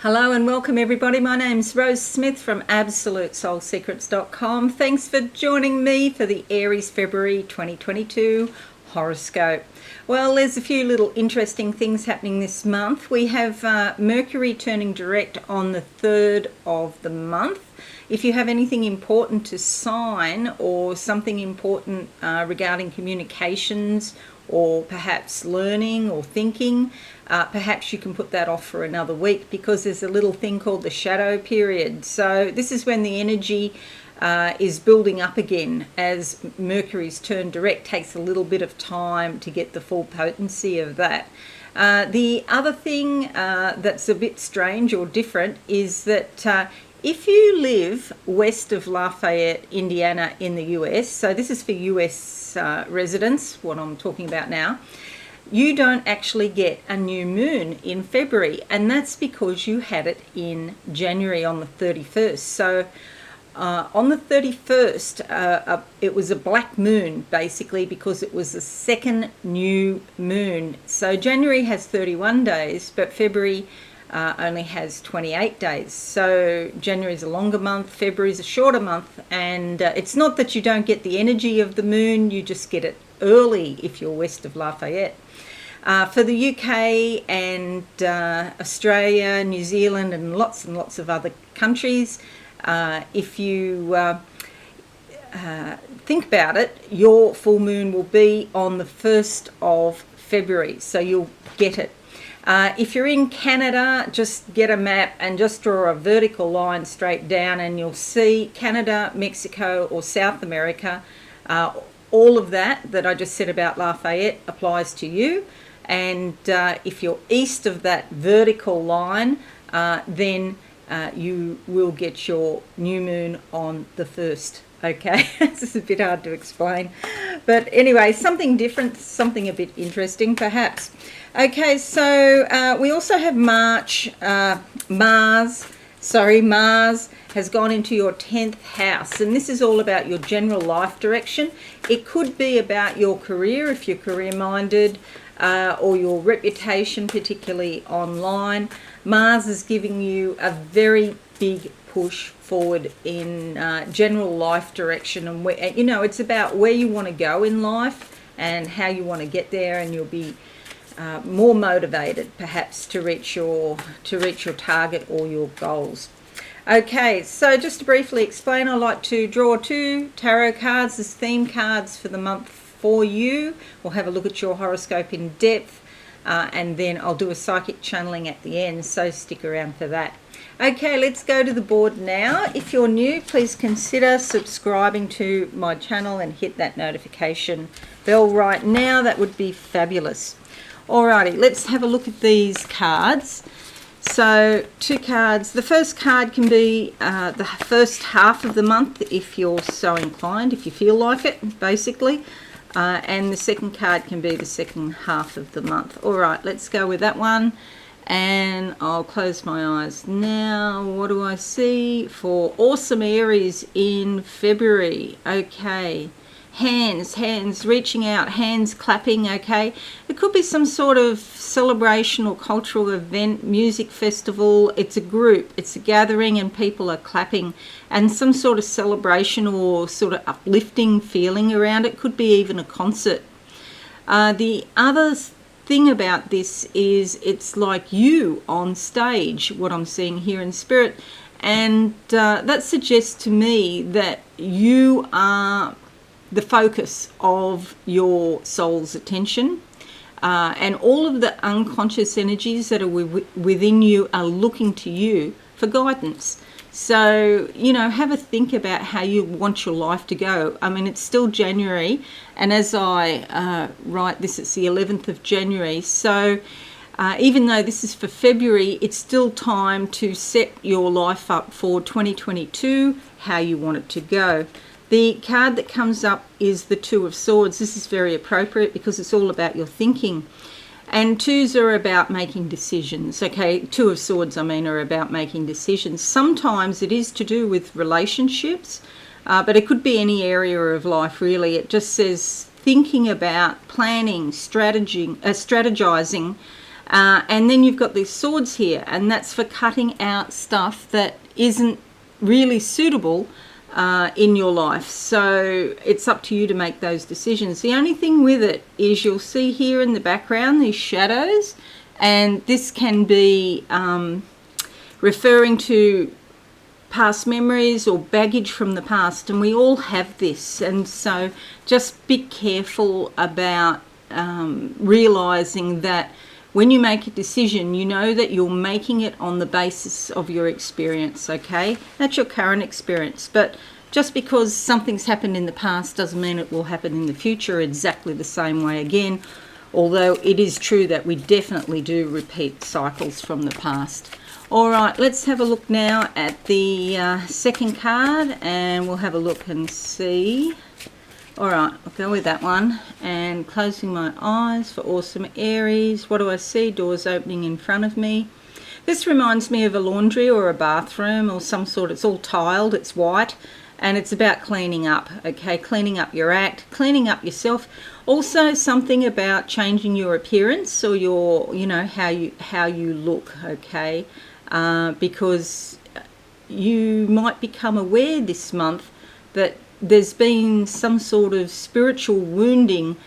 Hello and welcome everybody. My name's Rose Smith from AbsoluteSoulSecrets.com. Thanks for joining me for the Aries February 2022 horoscope. Well, there's a few little interesting things happening this month. We have Mercury turning direct on the 3rd of the month. If you have anything important to sign or something important regarding communications or perhaps learning or thinking, perhaps you can put that off for another week because there's a little thing called the shadow period. So this is when the energy is building up again as Mercury's turn direct. Takes a little bit of time to get the full potency of that. The other thing that's a bit strange or different is that if you live west of Lafayette, Indiana in the US, so this is for US residents, what I'm talking about now, you don't actually get a new moon in February, and that's because you had it in January on the 31st. So on the 31st, it was a black moon, basically, because it was the second new moon. So January has 31 days, but February only has 28 days. So January is a longer month, February is a shorter month, and it's not that you don't get the energy of the moon, you just get it early if you're west of Lafayette. For the UK and Australia, New Zealand, and lots of other countries, if you think about it, your full moon will be on the 1st of February, so you'll get it. If you're in Canada, just get a map and just draw a vertical line straight down and you'll see Canada, Mexico or South America. All of that I just said about Lafayette applies to you. And if you're east of that vertical line, then you will get your new moon on the 1st. Okay, this is a bit hard to explain. But anyway, something different, something a bit interesting perhaps. Okay, so we also have Mars has gone into your 10th house, and this is all about your general life direction. It could be about your career if you're career minded, or your reputation, particularly online. Mars is giving you a very big push forward in general life direction, and where, you know, it's about where you want to go in life and how you want to get there, and you'll be more motivated perhaps to reach your target or your goals. Okay, so just to briefly explain, I like to draw 2 tarot cards as theme cards for the month for you. We'll have a look at your horoscope in depth, and then I'll do a psychic channeling at the end, so stick around for that. Okay, let's go to the board now. If you're new, please consider subscribing to my channel and hit that notification bell right now. That would be fabulous. Alrighty, let's have a look at these cards. So 2 cards. The first card can be the first half of the month if you're so inclined, if you feel like it, basically. And the second card can be the second half of the month. Alright, let's go with that one. And I'll close my eyes now. What do I see for awesome Aries in February? Okay. Hands reaching out, hands clapping. Okay, it could be some sort of celebration or cultural event, music festival. It's a group, it's a gathering, and people are clapping, and some sort of celebration or sort of uplifting feeling around it. Could be even a concert. The other thing about this is it's like you on stage, what I'm seeing here in spirit, and that suggests to me that you are the focus of your soul's attention, and all of the unconscious energies that are within you are looking to you for guidance. So, you know, have a think about how you want your life to go. I mean, it's still January, and as I write this, it's the 11th of January. So even though this is for February, it's still time to set your life up for 2022, how you want it to go. The card that comes up is the 2 of Swords. This is very appropriate because it's all about your thinking. And 2s are about making decisions. Okay, 2 of Swords, I mean, are about making decisions. Sometimes it is to do with relationships, but it could be any area of life, really. It just says thinking about planning, strategizing, And then you've got these swords here, and that's for cutting out stuff that isn't really suitable in your life. So it's up to you to make those decisions. The only thing with it is you'll see here in the background these shadows, and this can be referring to past memories or baggage from the past, and we all have this. And so just be careful about realizing that when you make a decision, you know that you're making it on the basis of your experience, okay? That's your current experience. But just because something's happened in the past doesn't mean it will happen in the future exactly the same way again, although it is true that we definitely do repeat cycles from the past. All right, let's have a look now at the second card, and we'll have a look and see. All right, I'll go with that one, and closing my eyes for awesome Aries. What do I see? Doors opening in front of me. This reminds me of a laundry or a bathroom or some sort. It's all tiled, it's white, and it's about cleaning up, okay? Cleaning up your act, cleaning up yourself. Also something about changing your appearance or your, you know, how you look, okay? Because you might become aware this month that there's been some sort of spiritual wounding.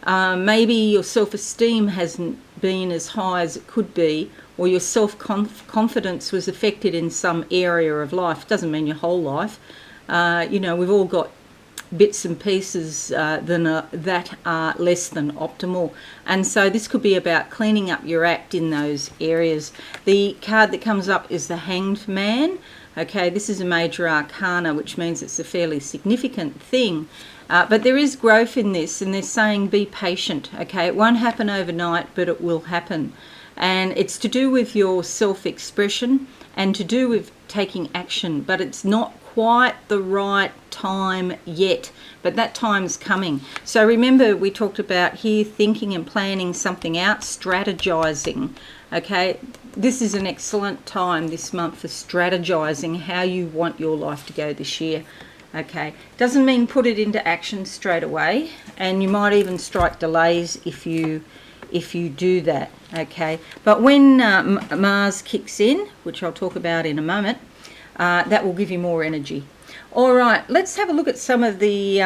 Maybe your self-esteem hasn't been as high as it could be, or your self-confidence was affected in some area of life. Doesn't mean your whole life. You know, we've all got bits and pieces that are less than optimal, and so this could be about cleaning up your act in those areas. The card that comes up is the Hanged Man. Okay, this is a major arcana, which means it's a fairly significant thing, but there is growth in this, and they're saying be patient. Okay, it won't happen overnight, but it will happen, and it's to do with your self-expression and to do with taking action, but it's not quite the right time yet, but that time's coming. So remember, we talked about here thinking and planning something out, strategizing. Okay, this is an excellent time this month for strategizing how you want your life to go this year. Okay, doesn't mean put it into action straight away, and you might even strike delays if you do that. Okay, but when Mars kicks in, which I'll talk about in a moment, that will give you more energy. All right, let's have a look at some of the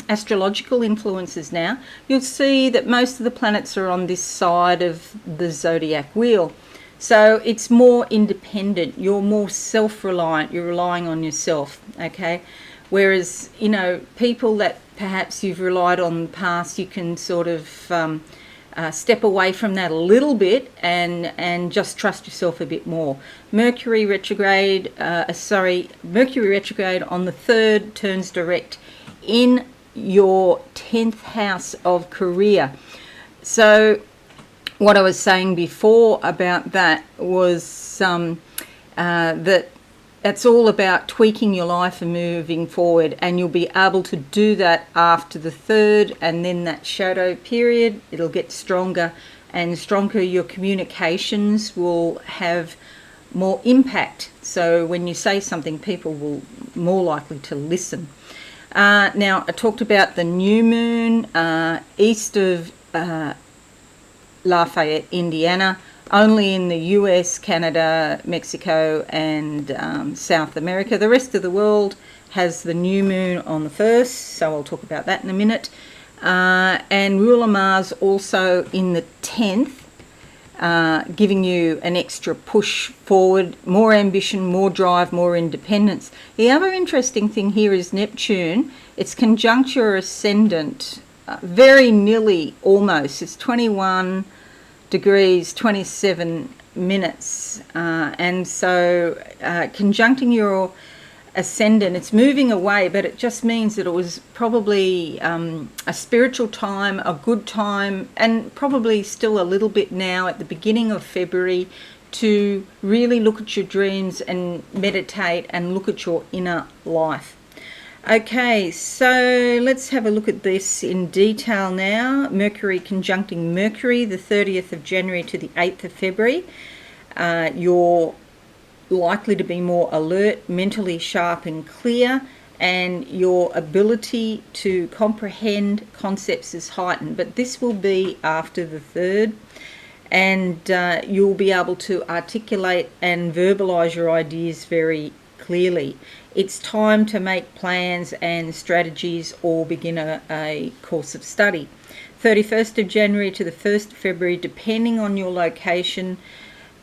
astrological influences now. You'll see that most of the planets are on this side of the zodiac wheel. So it's more independent. You're more self-reliant. You're relying on yourself, okay? Whereas, you know, people that perhaps you've relied on in the past, you can sort of step away from that a little bit and just trust yourself a bit more. Mercury retrograde on the 3rd turns direct in your 10th house of career. So what I was saying before about that was that's all about tweaking your life and moving forward, and you'll be able to do that after the 3rd, and then that shadow period, it'll get stronger and stronger. Your communications will have more impact, so when you say something, people will more likely to listen. Now, I talked about the new moon east of Lafayette, Indiana, only in the US, Canada, Mexico, and South America. The rest of the world has the new moon on the 1st, so I'll talk about that in a minute. And ruler Mars also in the 10th, giving you an extra push forward, more ambition, more drive, more independence. The other interesting thing here is Neptune. It's conjunct your ascendant, very nearly, almost. It's 21 degrees 27 minutes, and so conjuncting your ascendant, it's moving away, but it just means that it was probably a spiritual time, a good time, and probably still a little bit now at the beginning of February to really look at your dreams and meditate and look at your inner life. Okay, so let's have a look at this in detail now. Mercury conjuncting Mercury, the 30th of January to the 8th of February. You're likely to be more alert, mentally sharp and clear, and your ability to comprehend concepts is heightened. But this will be after the 3rd. and you'll be able to articulate and verbalise your ideas very clearly. It's time to make plans and strategies or begin a course of study. 31st of January to the 1st of February, depending on your location,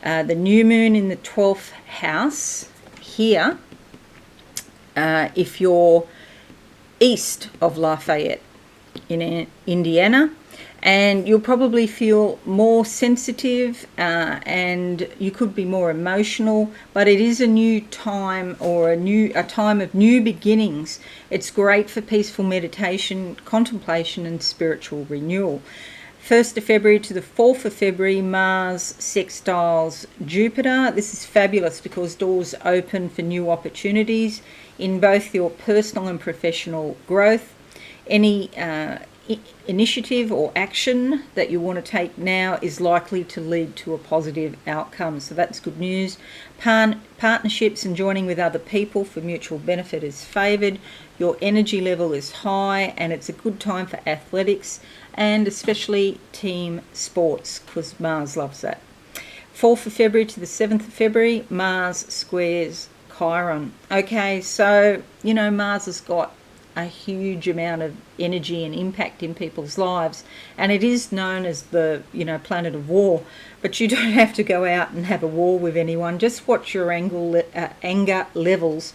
the new moon in the 12th house here, if you're east of Lafayette in Indiana, and you'll probably feel more sensitive and you could be more emotional, but it is a new time, or a time of new beginnings. It's great for peaceful meditation, contemplation and spiritual renewal. 1st of February to the 4th of February, Mars sextiles Jupiter. This is fabulous because doors open for new opportunities in both your personal and professional growth. Any initiative or action that you want to take now is likely to lead to a positive outcome, so that's good news. Partnerships and joining with other people for mutual benefit is favoured. Your energy level is high, and it's a good time for athletics and especially team sports, because Mars loves that. 4th of February to the 7th of February, Mars squares Chiron. Okay, so Mars has got a huge amount of energy and impact in people's lives, and it is known as the planet of war, but you don't have to go out and have a war with anyone. Just watch your anger levels.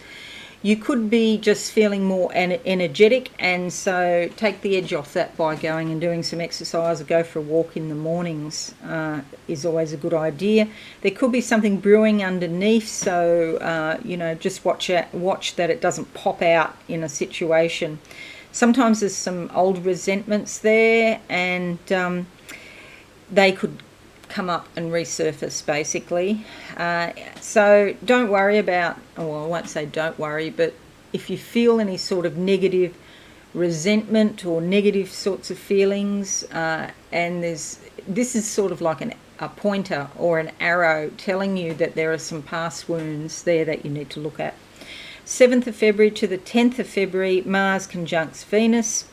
You could be just feeling more energetic, and so take the edge off that by going and doing some exercise, or go for a walk in the mornings is always a good idea. There could be something brewing underneath, so just watch that it doesn't pop out in a situation. Sometimes there's some old resentments there, and they could come up and resurface basically. So don't worry about, well, I won't say don't worry, but if you feel any sort of negative resentment or negative sorts of feelings, and this is sort of like a pointer or an arrow telling you that there are some past wounds there that you need to look at. 7th of February to the 10th of February, Mars conjuncts Venus.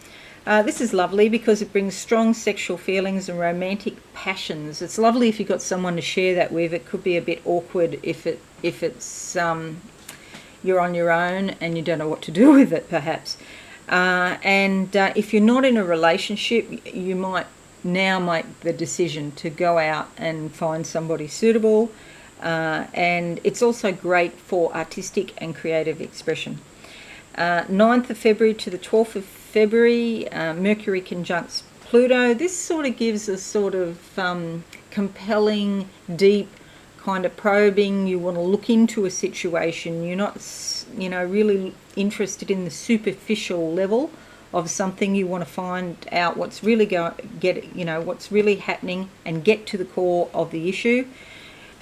This is lovely because it brings strong sexual feelings and romantic passions. It's lovely if you've got someone to share that with. It could be a bit awkward if it's you're on your own and you don't know what to do with it, perhaps. And if you're not in a relationship, you might now make the decision to go out and find somebody suitable. And it's also great for artistic and creative expression. 9th of February to the 12th of February, Mercury conjuncts Pluto. This sort of gives a sort of compelling, deep kind of probing. You want to look into a situation. You're not, really interested in the superficial level of something. You want to find out what's really what's really happening and get to the core of the issue.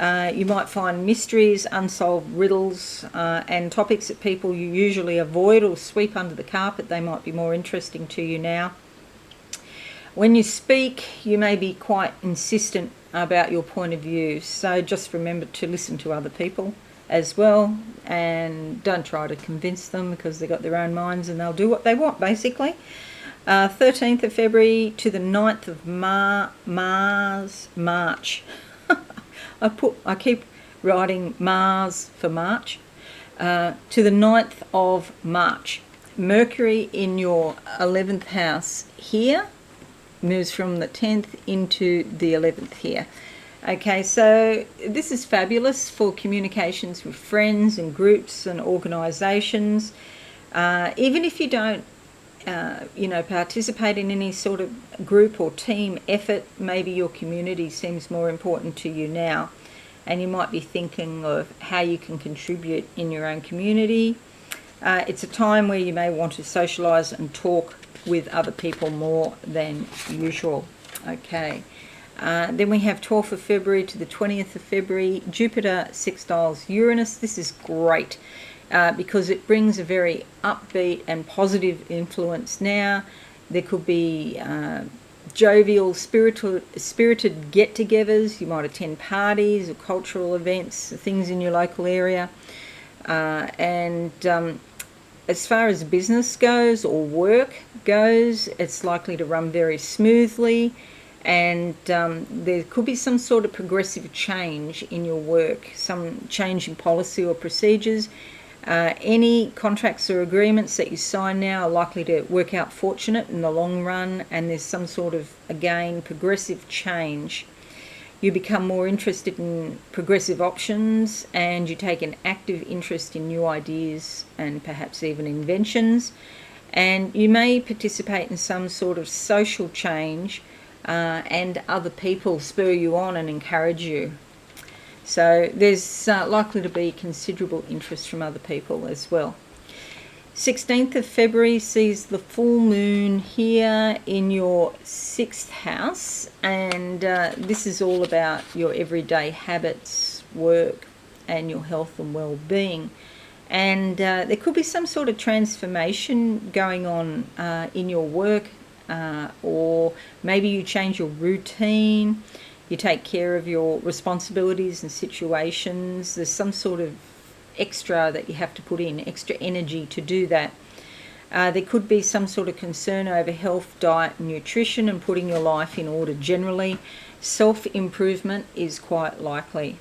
You might find mysteries, unsolved riddles, and topics that people you usually avoid or sweep under the carpet. They might be more interesting to you now. When you speak, you may be quite insistent about your point of view, so just remember to listen to other people as well, and don't try to convince them, because they've got their own minds and they'll do what they want, basically. 13th of February to the 9th of March. I keep writing Mars for March. To the 9th of March. Mercury in your 11th house here moves from the 10th into the 11th here. Okay, so this is fabulous for communications with friends and groups and organisations. Even if you don't participate in any sort of group or team effort, maybe your community seems more important to you now, and you might be thinking of how you can contribute in your own community. It's a time where you may want to socialise and talk with other people more than usual. Okay, then we have 12th of February to the 20th of February, Jupiter sextiles Uranus. This is great. Because it brings a very upbeat and positive influence now. There could be jovial, spirited get-togethers. You might attend parties or cultural events, things in your local area. And as far as business goes or work goes, it's likely to run very smoothly. And there could be some sort of progressive change in your work, some change in policy or procedures. Any contracts or agreements that you sign now are likely to work out fortunate in the long run, and there's some sort of, again, progressive change. You become more interested in progressive options, and you take an active interest in new ideas and perhaps even inventions. And you may participate in some sort of social change, and other people spur you on and encourage you. So there's likely to be considerable interest from other people as well. 16th of February sees the full moon here in your 6th house, and this is all about your everyday habits, work, and your health and well-being. And there could be some sort of transformation going on in your work, or maybe you change your routine, you take care of your responsibilities and situations. There's some sort of extra that you have to put in, extra energy to do that. There could be some sort of concern over health, diet and nutrition, and putting your life in order generally. Self-improvement is quite likely.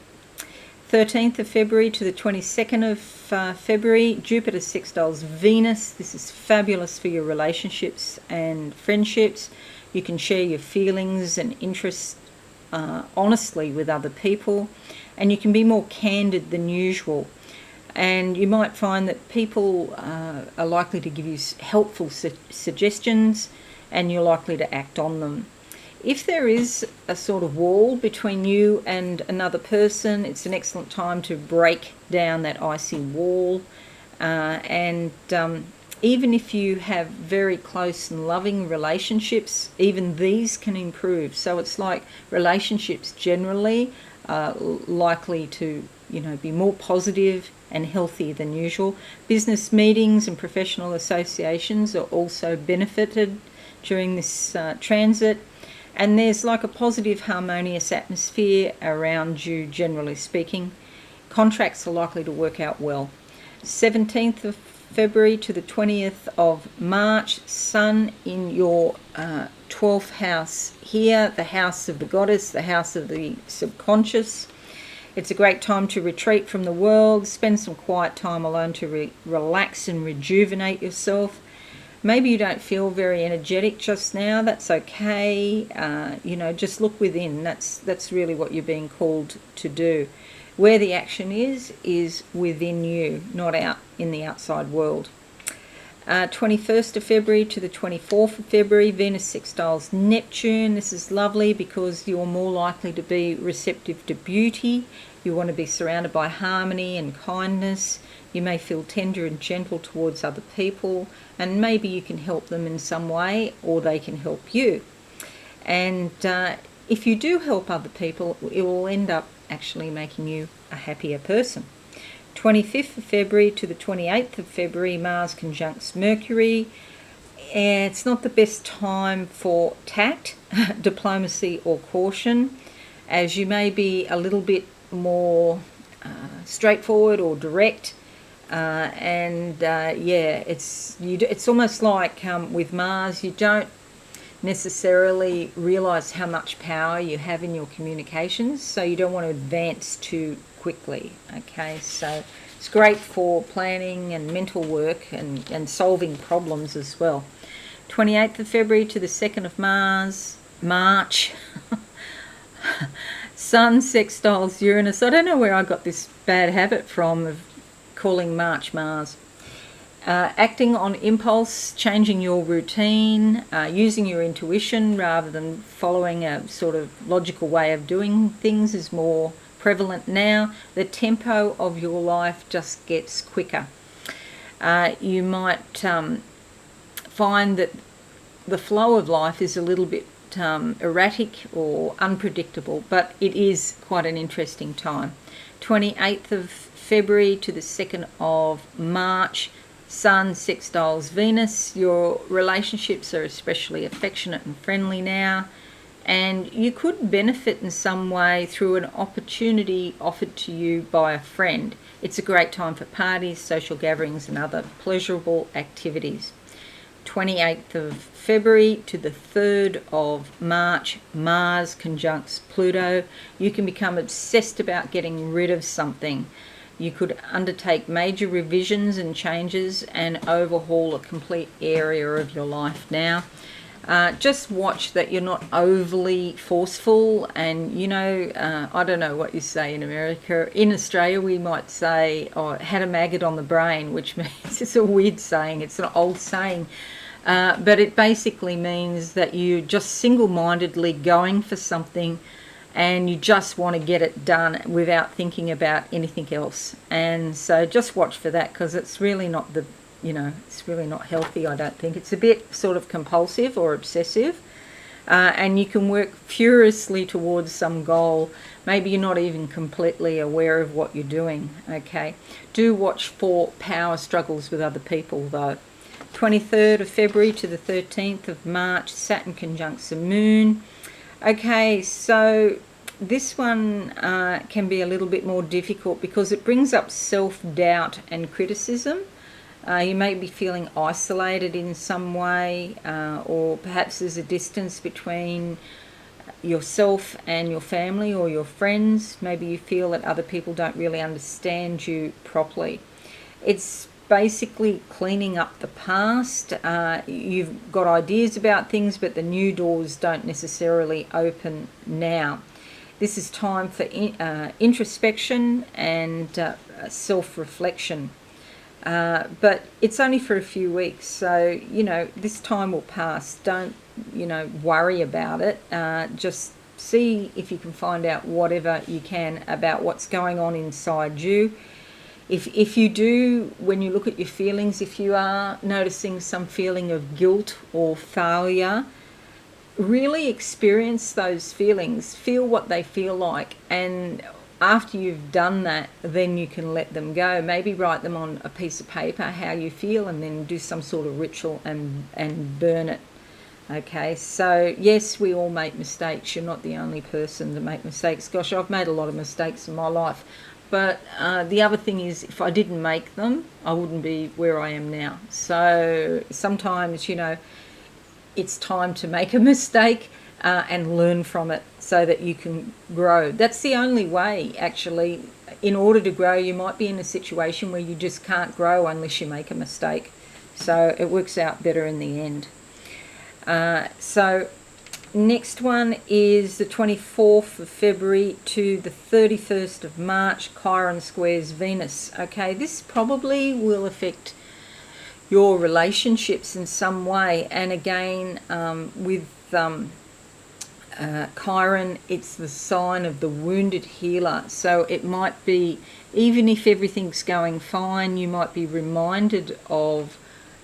13th of February to the 22nd of February, Jupiter sextiles Venus. This is fabulous for your relationships and friendships. You can share your feelings and interests honestly with other people, and you can be more candid than usual. And you might find that people are likely to give you helpful suggestions, and you're likely to act on them. If there is a sort of wall between you and another person, it's an excellent time to break down that icy wall. Even if you have very close and loving relationships, even these can improve. So it's like relationships generally are likely to, be more positive and healthy than usual. Business meetings and professional associations are also benefited during this transit. And there's like a positive, harmonious atmosphere around you, generally speaking. Contracts are likely to work out well. 17th of February to the 20th of March, Sun in your 12th house here, the house of the goddess, the house of the subconscious. It's a great time to retreat from the world, spend some quiet time alone to relax and rejuvenate yourself. Maybe you don't feel very energetic just now. That's okay. Just look within. That's really what you're being called to do. Where the action is within you, not out in the outside world. 21st of February to the 24th of February, Venus sextiles Neptune. This is lovely because you're more likely to be receptive to beauty. You want to be surrounded by harmony and kindness. You may feel tender and gentle towards other people, and maybe you can help them in some way, or they can help you. And if you do help other people, it will end up actually making you a happier person. 25th of February to the 28th of February, Mars conjuncts Mercury. It's not the best time for tact, diplomacy or caution, as you may be a little bit more straightforward or direct. It's almost like with Mars, you don't necessarily realize how much power you have in your communications, so you don't want to advance too quickly. Okay, so it's great for planning and mental work and solving problems as well. 28th of February to the 2nd of March, Sun sextiles Uranus. I don't know where I got this bad habit from of calling March Mars. Acting on impulse, changing your routine, using your intuition rather than following a sort of logical way of doing things is more prevalent now. The tempo of your life just gets quicker. You might find that the flow of life is a little bit erratic or unpredictable, but it is quite an interesting time. 28th of February to the 2nd of March, Sun sextiles Venus. Your relationships are especially affectionate and friendly now, and you could benefit in some way through an opportunity offered to you by a friend. It's a great time for parties, social gatherings and other pleasurable activities. 28th of February to the 3rd of March, Mars conjuncts Pluto. You can become obsessed about getting rid of something. You could undertake major revisions and changes and overhaul a complete area of your life now. Just watch that you're not overly forceful, and I don't know what you say in America. In Australia we might say, oh, had a maggot on the brain, which means, it's a weird saying, it's an old saying, but it basically means that you're just single-mindedly going for something and you just want to get it done without thinking about anything else. And so just watch for that, because it's really not it's really not healthy, I don't think. It's a bit sort of compulsive or obsessive, and you can work furiously towards some goal. Maybe you're not even completely aware of what you're doing, okay? Do watch for power struggles with other people, though. 23rd of February to the 13th of March, Saturn conjuncts the Moon. Okay, so this one can be a little bit more difficult because it brings up self-doubt and criticism. You may be feeling isolated in some way, or perhaps there's a distance between yourself and your family or your friends. Maybe you feel that other people don't really understand you properly. It's basically cleaning up the past. You've got ideas about things, but the new doors don't necessarily open now. This is time for introspection and self-reflection. But it's only for a few weeks, so this time will pass. Don't worry about it. Just see if you can find out whatever you can about what's going on inside you. If you do, when you look at your feelings, if you are noticing some feeling of guilt or failure, really experience those feelings, feel what they feel like, and after you've done that, then you can let them go. Maybe write them on a piece of paper, how you feel, and then do some sort of ritual and burn it. Okay, so yes, we all make mistakes. You're not the only person to make mistakes. Gosh, I've made a lot of mistakes in my life. But the other thing is, if I didn't make them, I wouldn't be where I am now. So sometimes, it's time to make a mistake and learn from it so that you can grow. That's the only way, actually. In order to grow, you might be in a situation where you just can't grow unless you make a mistake. So it works out better in the end. So next one is the 24th of February to the 31st of March, Chiron squares Venus. Okay, this probably will affect your relationships in some way. And again, with Chiron, it's the sign of the wounded healer. So it might be, even if everything's going fine, you might be reminded of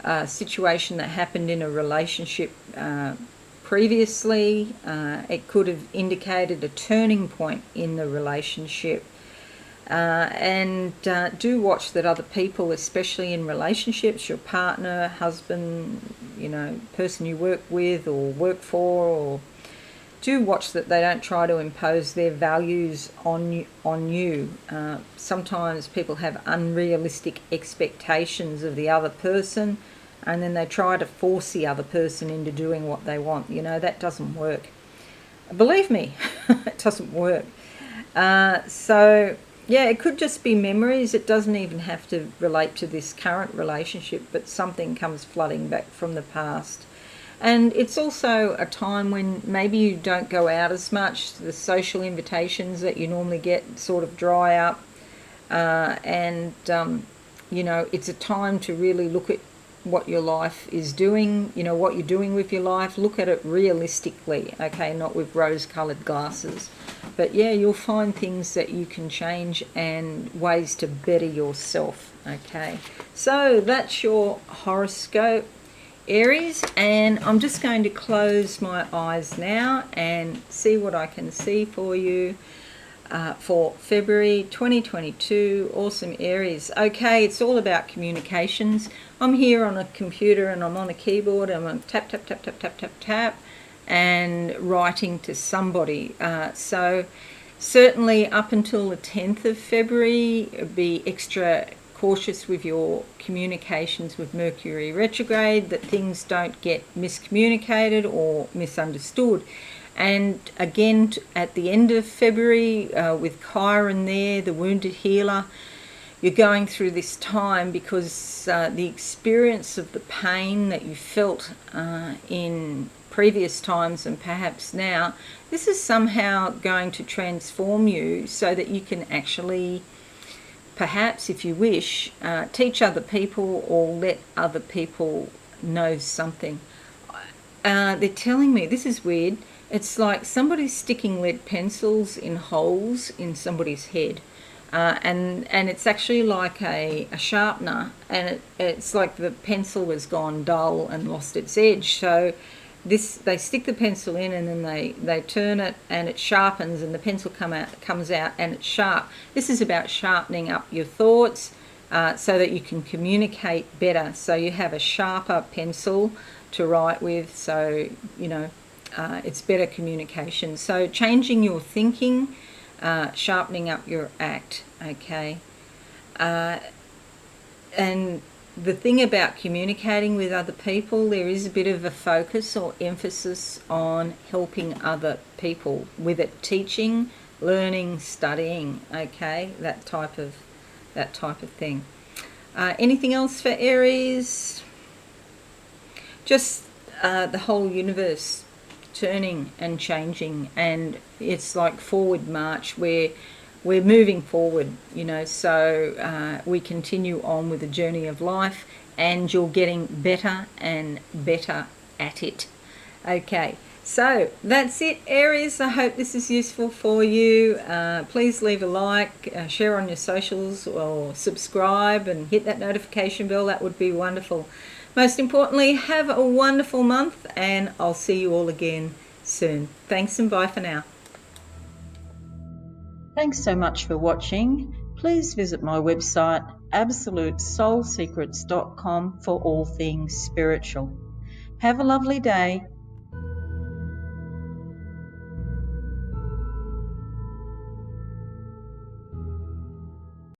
a situation that happened in a relationship previously. It could have indicated a turning point in the relationship. And do watch that other people, especially in relationships, your partner, husband, person you work with or work for, or do watch that they don't try to impose their values on you. Sometimes people have unrealistic expectations of the other person, and then they try to force the other person into doing what they want. That doesn't work. Believe me, it doesn't work. So yeah, it could just be memories. It doesn't even have to relate to this current relationship, but something comes flooding back from the past. And it's also a time when maybe you don't go out as much. The social invitations that you normally get sort of dry up. It's a time to really look at what your life is doing, what you're doing with your life. Look at it realistically, okay, not with rose-coloured glasses. But yeah, you'll find things that you can change and ways to better yourself, okay. So that's your horoscope, Aries, and I'm just going to close my eyes now and see what I can see for you for February 2022. Awesome, Aries. Okay, it's all about communications. I'm here on a computer and I'm on a keyboard. I'm on tap, tap, tap, tap, tap, tap, tap, and writing to somebody. So certainly up until the 10th of February, be extra cautious with your communications with Mercury retrograde, that things don't get miscommunicated or misunderstood. And again, at the end of February, with Chiron there, the wounded healer, you're going through this time because the experience of the pain that you felt in previous times and perhaps now, this is somehow going to transform you so that you can actually, perhaps if you wish, teach other people or let other people know something. They're telling me, this is weird, it's like somebody's sticking lead pencils in holes in somebody's head. And it's actually like a sharpener, and it's like the pencil has gone dull and lost its edge. So they stick the pencil in, and then they turn it, and it sharpens, and the pencil comes out and it's sharp. This is about sharpening up your thoughts so that you can communicate better, so you have a sharper pencil to write with, so it's better communication. So changing your thinking, sharpening up your act, okay? And the thing about communicating with other people, there is a bit of a focus or emphasis on helping other people with it, teaching, learning, studying, okay? That type of thing. Anything else for Aries? Just the whole universe turning and changing, and it's like forward march where we're moving forward, so we continue on with the journey of life, and you're getting better and better at it. Okay, so that's it, Aries. I hope this is useful for you. Please leave a like, share on your socials, or subscribe and hit that notification bell. That would be wonderful. Most importantly, have a wonderful month, and I'll see you all again soon. Thanks and bye for now. Thanks so much for watching. Please visit my website absolutesoulsecrets.com for all things spiritual. Have a lovely day.